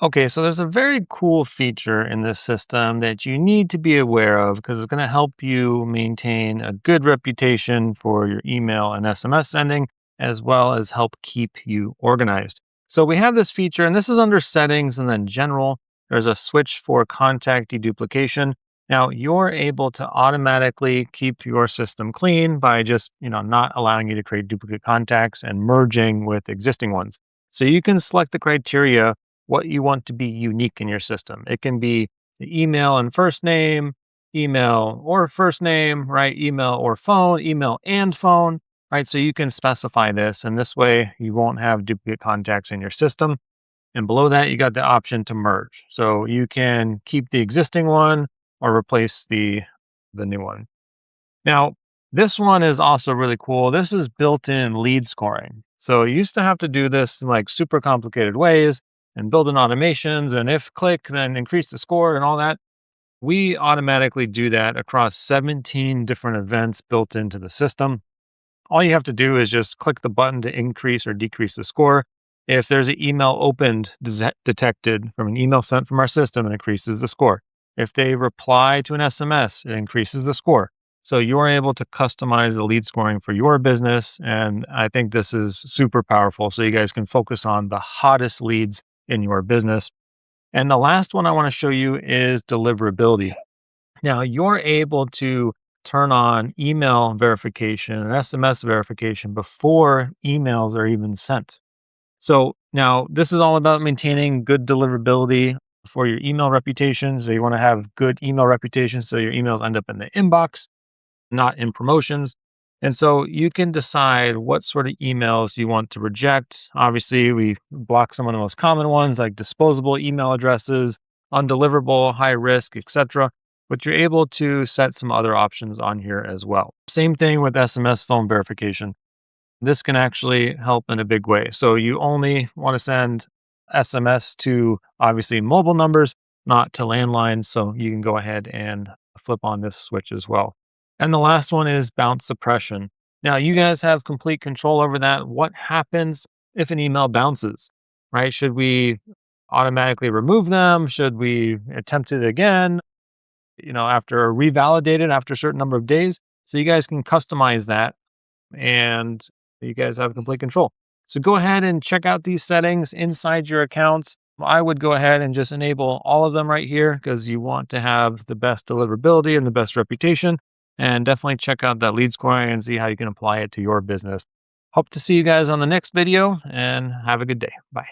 Okay, so there's a very cool feature in this system that you need to be aware of because it's going to help you maintain a good reputation for your email and SMS sending, as well as help keep you organized. So we have this feature, and this is under settings and then general. There's a switch for contact deduplication. Now you're able to automatically keep your system clean by just, not allowing you to create duplicate contacts and merging with existing ones. So you can select the criteria what you want to be unique in your system. It can be the email and first name, email or first name, right? Email or phone, email and phone, right? So you can specify this, and this way you won't have duplicate contacts in your system. And below that, you got the option to merge. So you can keep the existing one or replace the new one. Now, this one is also really cool. This is built-in lead scoring. So you used to have to do this in like super complicated ways and build in automations and if click, then increase the score and all that. We automatically do that across 17 different events built into the system. All you have to do is just click the button to increase or decrease the score. If there's an email opened detected from an email sent from our system, it increases the score. If they reply to an SMS, it increases the score. So you're able to customize the lead scoring for your business. And I think this is super powerful. So you guys can focus on the hottest leads in your business. And the last one I want to show you is deliverability. Now you're able to turn on email verification and SMS verification before emails are even sent. So now this is all about maintaining good deliverability for your email reputation. So you want to have good email reputation so your emails end up in the inbox, not in promotions. And so you can decide what sort of emails you want to reject. Obviously, we block some of the most common ones like disposable email addresses, undeliverable, high risk, etc. But you're able to set some other options on here as well. Same thing with SMS phone verification. This can actually help in a big way. So you only want to send SMS to obviously mobile numbers, not to landlines. So you can go ahead and flip on this switch as well. And the last one is bounce suppression. Now, you guys have complete control over that. What happens if an email bounces, right? Should we automatically remove them? Should we attempt it again, after revalidated after a certain number of days? So you guys can customize that and you guys have complete control. So go ahead and check out these settings inside your accounts. I would go ahead and just enable all of them right here because you want to have the best deliverability and the best reputation. And definitely check out that lead scoring and see how you can apply it to your business. Hope to see you guys on the next video and have a good day. Bye.